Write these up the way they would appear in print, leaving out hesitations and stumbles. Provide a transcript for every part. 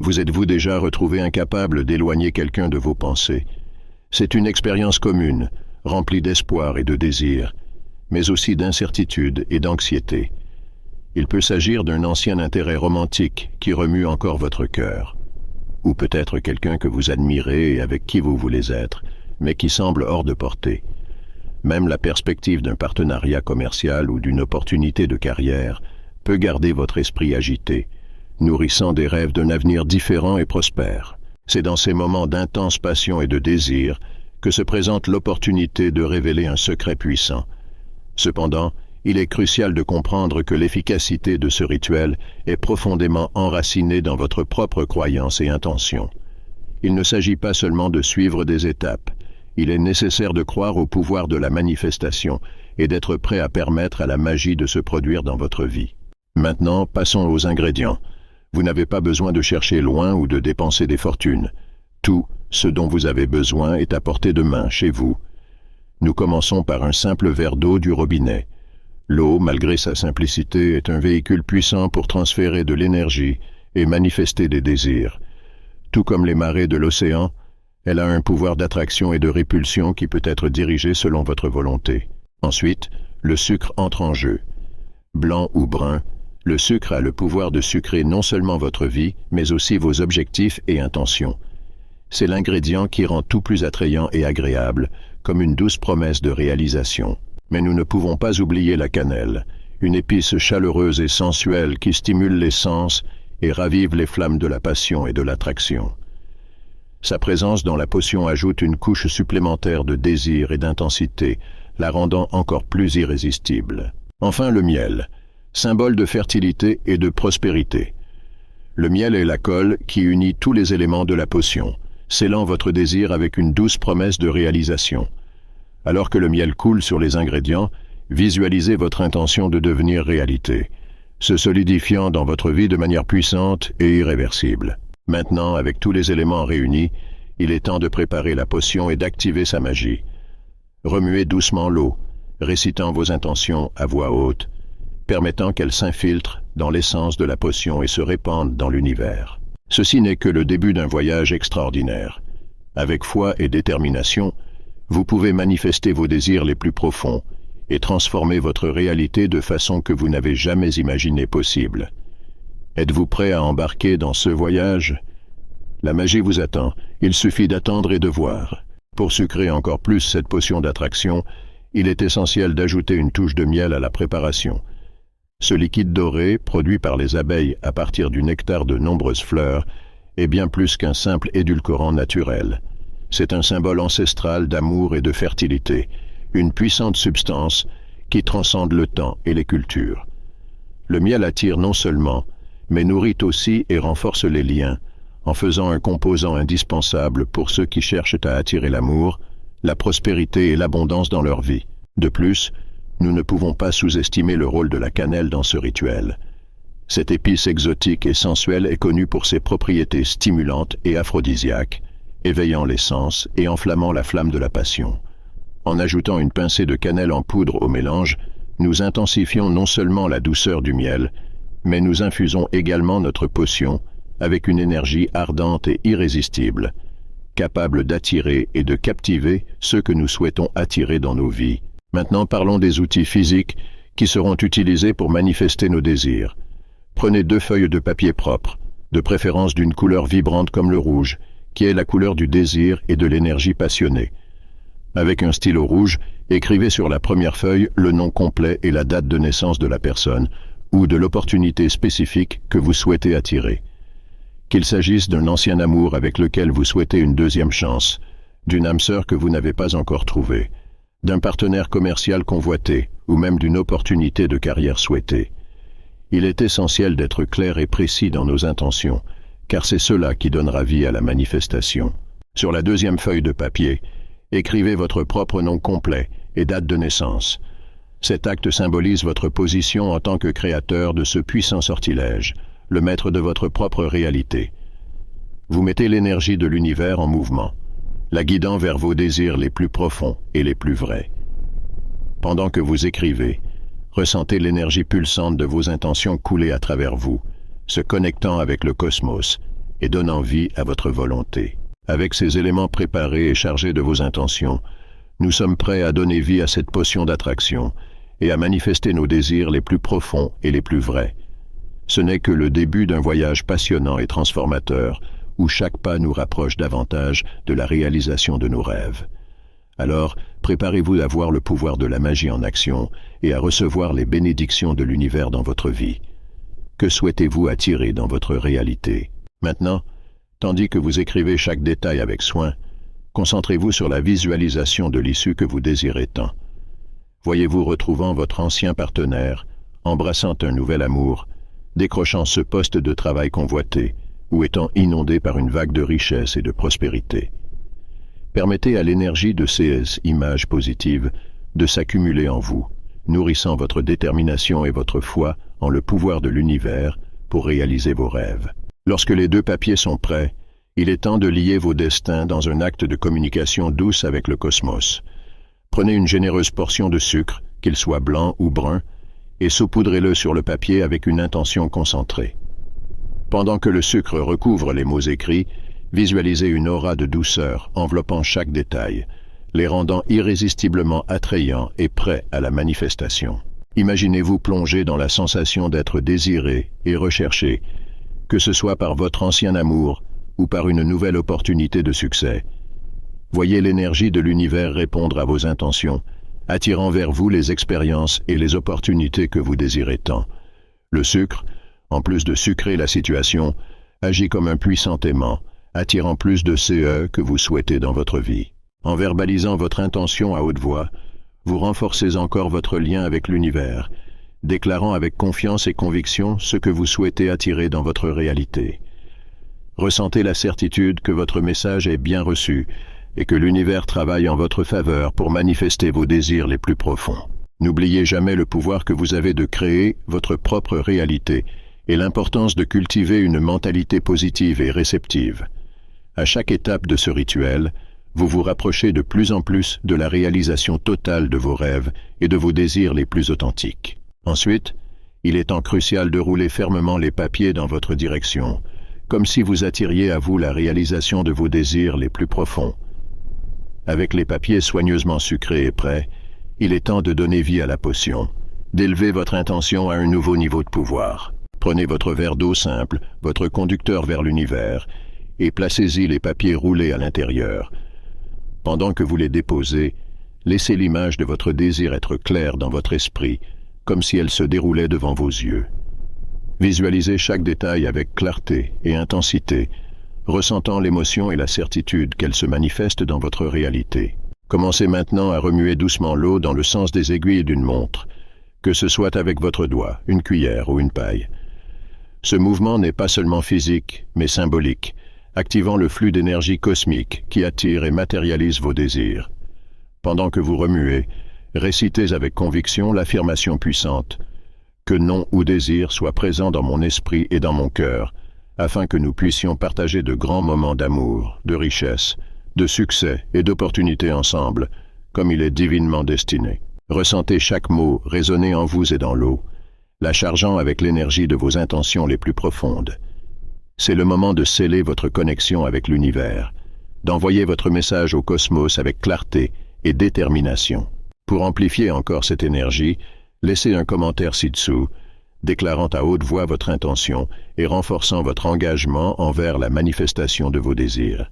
Vous êtes-vous déjà retrouvé incapable d'éloigner quelqu'un de vos pensées? C'est une expérience commune, remplie d'espoir et de désir, mais aussi d'incertitude et d'anxiété. Il peut s'agir d'un ancien intérêt romantique qui remue encore votre cœur. Ou peut-être quelqu'un que vous admirez et avec qui vous voulez être, mais qui semble hors de portée. Même la perspective d'un partenariat commercial ou d'une opportunité de carrière peut garder votre esprit agité, nourrissant des rêves d'un avenir différent et prospère. C'est dans ces moments d'intense passion et de désir que se présente l'opportunité de révéler un secret puissant. Cependant, il est crucial de comprendre que l'efficacité de ce rituel est profondément enracinée dans votre propre croyance et intention. Il ne s'agit pas seulement de suivre des étapes. Il est nécessaire de croire au pouvoir de la manifestation et d'être prêt à permettre à la magie de se produire dans votre vie. Maintenant, passons aux ingrédients. Vous n'avez pas besoin de chercher loin ou de dépenser des fortunes. Tout ce dont vous avez besoin est à portée de main chez vous. Nous commençons par un simple verre d'eau du robinet. L'eau, malgré sa simplicité, est un véhicule puissant pour transférer de l'énergie et manifester des désirs. Tout comme les marées de l'océan, elle a un pouvoir d'attraction et de répulsion qui peut être dirigé selon votre volonté. Ensuite, le sucre entre en jeu. Blanc ou brun, le sucre a le pouvoir de sucrer non seulement votre vie, mais aussi vos objectifs et intentions. C'est l'ingrédient qui rend tout plus attrayant et agréable, comme une douce promesse de réalisation. Mais nous ne pouvons pas oublier la cannelle, une épice chaleureuse et sensuelle qui stimule les sens et ravive les flammes de la passion et de l'attraction. Sa présence dans la potion ajoute une couche supplémentaire de désir et d'intensité, la rendant encore plus irrésistible. Enfin, le miel, symbole de fertilité et de prospérité. Le miel est la colle qui unit tous les éléments de la potion, scellant votre désir avec une douce promesse de réalisation. Alors que le miel coule sur les ingrédients, visualisez votre intention de devenir réalité, se solidifiant dans votre vie de manière puissante et irréversible. Maintenant, avec tous les éléments réunis, il est temps de préparer la potion et d'activer sa magie. Remuez doucement l'eau, récitant vos intentions à voix haute, permettant qu'elle s'infiltre dans l'essence de la potion et se répande dans l'univers. Ceci n'est que le début d'un voyage extraordinaire. Avec foi et détermination, vous pouvez manifester vos désirs les plus profonds et transformer votre réalité de façon que vous n'avez jamais imaginé possible. Êtes-vous prêt à embarquer dans ce voyage? La magie vous attend, il suffit d'attendre et de voir. Pour sucrer encore plus cette potion d'attraction, il est essentiel d'ajouter une touche de miel à la préparation. Ce liquide doré, produit par les abeilles à partir du nectar de nombreuses fleurs, est bien plus qu'un simple édulcorant naturel. C'est un symbole ancestral d'amour et de fertilité, une puissante substance qui transcende le temps et les cultures. Le miel attire non seulement, mais nourrit aussi et renforce les liens, en faisant un composant indispensable pour ceux qui cherchent à attirer l'amour, la prospérité et l'abondance dans leur vie. De plus, nous ne pouvons pas sous-estimer le rôle de la cannelle dans ce rituel. Cette épice exotique et sensuelle est connue pour ses propriétés stimulantes et aphrodisiaques, éveillant les sens et enflammant la flamme de la passion. En ajoutant une pincée de cannelle en poudre au mélange, nous intensifions non seulement la douceur du miel, mais nous infusons également notre potion avec une énergie ardente et irrésistible, capable d'attirer et de captiver ceux que nous souhaitons attirer dans nos vies. Maintenant parlons des outils physiques qui seront utilisés pour manifester nos désirs. Prenez 2 feuilles de papier propre, de préférence d'une couleur vibrante comme le rouge, qui est la couleur du désir et de l'énergie passionnée. Avec un stylo rouge, écrivez sur la première feuille le nom complet et la date de naissance de la personne ou de l'opportunité spécifique que vous souhaitez attirer. Qu'il s'agisse d'un ancien amour avec lequel vous souhaitez une deuxième chance, d'une âme sœur que vous n'avez pas encore trouvée, d'un partenaire commercial convoité ou même d'une opportunité de carrière souhaitée. Il est essentiel d'être clair et précis dans nos intentions, car c'est cela qui donnera vie à la manifestation. Sur la deuxième feuille de papier, écrivez votre propre nom complet et date de naissance. Cet acte symbolise votre position en tant que créateur de ce puissant sortilège, le maître de votre propre réalité. Vous mettez l'énergie de l'univers en mouvement, la guidant vers vos désirs les plus profonds et les plus vrais. Pendant que vous écrivez, ressentez l'énergie pulsante de vos intentions couler à travers vous, se connectant avec le cosmos et donnant vie à votre volonté. Avec ces éléments préparés et chargés de vos intentions, nous sommes prêts à donner vie à cette potion d'attraction et à manifester nos désirs les plus profonds et les plus vrais. Ce n'est que le début d'un voyage passionnant et transformateur où chaque pas nous rapproche davantage de la réalisation de nos rêves. Alors, préparez-vous à voir le pouvoir de la magie en action et à recevoir les bénédictions de l'univers dans votre vie. Que souhaitez-vous attirer dans votre réalité? Maintenant, tandis que vous écrivez chaque détail avec soin, concentrez-vous sur la visualisation de l'issue que vous désirez tant. Voyez-vous retrouvant votre ancien partenaire, embrassant un nouvel amour, décrochant ce poste de travail convoité, ou étant inondé par une vague de richesse et de prospérité. Permettez à l'énergie de ces images positives de s'accumuler en vous, nourrissant votre détermination et votre foi en le pouvoir de l'univers pour réaliser vos rêves. Lorsque les 2 papiers sont prêts, il est temps de lier vos destins dans un acte de communication douce avec le cosmos. Prenez une généreuse portion de sucre, qu'il soit blanc ou brun, et saupoudrez-le sur le papier avec une intention concentrée. Pendant que le sucre recouvre les mots écrits, visualisez une aura de douceur enveloppant chaque détail, les rendant irrésistiblement attrayants et prêts à la manifestation. Imaginez-vous plonger dans la sensation d'être désiré et recherché, que ce soit par votre ancien amour ou par une nouvelle opportunité de succès. Voyez l'énergie de l'univers répondre à vos intentions, attirant vers vous les expériences et les opportunités que vous désirez tant. Le sucre, en plus de sucrer la situation, agit comme un puissant aimant, attirant plus de CE que vous souhaitez dans votre vie. En verbalisant votre intention à haute voix, vous renforcez encore votre lien avec l'univers, déclarant avec confiance et conviction ce que vous souhaitez attirer dans votre réalité. Ressentez la certitude que votre message est bien reçu et que l'univers travaille en votre faveur pour manifester vos désirs les plus profonds. N'oubliez jamais le pouvoir que vous avez de créer votre propre réalité et l'importance de cultiver une mentalité positive et réceptive. À chaque étape de ce rituel, vous vous rapprochez de plus en plus de la réalisation totale de vos rêves et de vos désirs les plus authentiques. Ensuite, il est temps crucial de rouler fermement les papiers dans votre direction, comme si vous attiriez à vous la réalisation de vos désirs les plus profonds. Avec les papiers soigneusement sucrés et prêts, il est temps de donner vie à la potion, d'élever votre intention à un nouveau niveau de pouvoir. Prenez votre verre d'eau simple, votre conducteur vers l'univers, et placez-y les papiers roulés à l'intérieur. Pendant que vous les déposez, laissez l'image de votre désir être claire dans votre esprit, comme si elle se déroulait devant vos yeux. Visualisez chaque détail avec clarté et intensité, ressentant l'émotion et la certitude qu'elle se manifeste dans votre réalité. Commencez maintenant à remuer doucement l'eau dans le sens des aiguilles d'une montre, que ce soit avec votre doigt, une cuillère ou une paille. Ce mouvement n'est pas seulement physique, mais symbolique, activant le flux d'énergie cosmique qui attire et matérialise vos désirs. Pendant que vous remuez, récitez avec conviction l'affirmation puissante « Que nom ou désir soit présent dans mon esprit et dans mon cœur, afin que nous puissions partager de grands moments d'amour, de richesse, de succès et d'opportunités ensemble, comme il est divinement destiné. » Ressentez chaque mot résonner en vous et dans l'eau, la chargeant avec l'énergie de vos intentions les plus profondes. C'est le moment de sceller votre connexion avec l'univers, d'envoyer votre message au cosmos avec clarté et détermination. Pour amplifier encore cette énergie, laissez un commentaire ci-dessous, déclarant à haute voix votre intention et renforçant votre engagement envers la manifestation de vos désirs.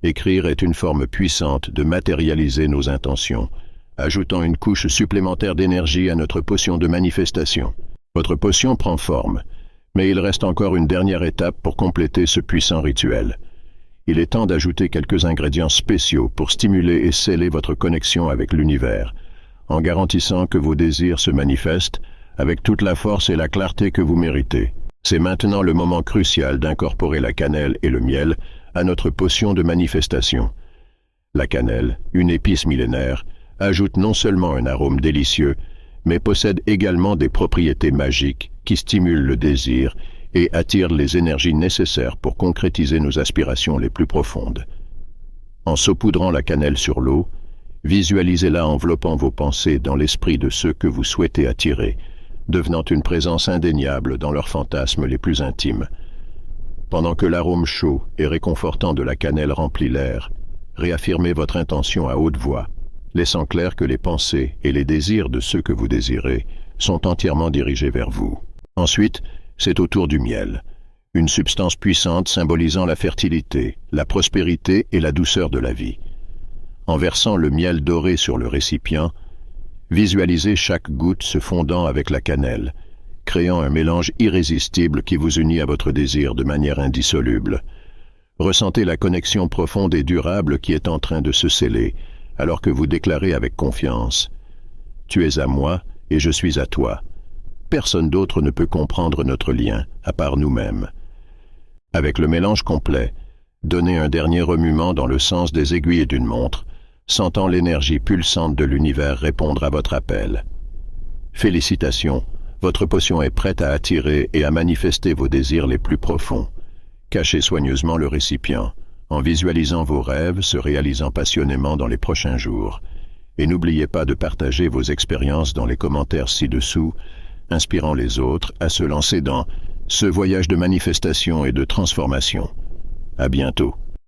Écrire est une forme puissante de matérialiser nos intentions, ajoutant une couche supplémentaire d'énergie à notre potion de manifestation. Votre potion prend forme, mais il reste encore une dernière étape pour compléter ce puissant rituel. Il est temps d'ajouter quelques ingrédients spéciaux pour stimuler et sceller votre connexion avec l'univers, en garantissant que vos désirs se manifestent avec toute la force et la clarté que vous méritez. C'est maintenant le moment crucial d'incorporer la cannelle et le miel à notre potion de manifestation. La cannelle, une épice millénaire, ajoute non seulement un arôme délicieux, mais possède également des propriétés magiques qui stimulent le désir et attirent les énergies nécessaires pour concrétiser nos aspirations les plus profondes. En saupoudrant la cannelle sur l'eau, visualisez-la enveloppant vos pensées dans l'esprit de ceux que vous souhaitez attirer, devenant une présence indéniable dans leurs fantasmes les plus intimes. Pendant que l'arôme chaud et réconfortant de la cannelle remplit l'air, réaffirmez votre intention à haute voix, laissant clair que les pensées et les désirs de ceux que vous désirez sont entièrement dirigés vers vous. Ensuite, c'est au tour du miel, une substance puissante symbolisant la fertilité, la prospérité et la douceur de la vie. En versant le miel doré sur le récipient, visualisez chaque goutte se fondant avec la cannelle, créant un mélange irrésistible qui vous unit à votre désir de manière indissoluble. Ressentez la connexion profonde et durable qui est en train de se sceller, alors que vous déclarez avec confiance « Tu es à moi et je suis à toi ». Personne d'autre ne peut comprendre notre lien, à part nous-mêmes. Avec le mélange complet, donnez un dernier remuement dans le sens des aiguilles d'une montre, sentant l'énergie pulsante de l'univers répondre à votre appel. Félicitations, votre potion est prête à attirer et à manifester vos désirs les plus profonds. Cachez soigneusement le récipient, en visualisant vos rêves se réalisant passionnément dans les prochains jours. Et n'oubliez pas de partager vos expériences dans les commentaires ci-dessous, inspirant les autres à se lancer dans ce voyage de manifestation et de transformation. À bientôt.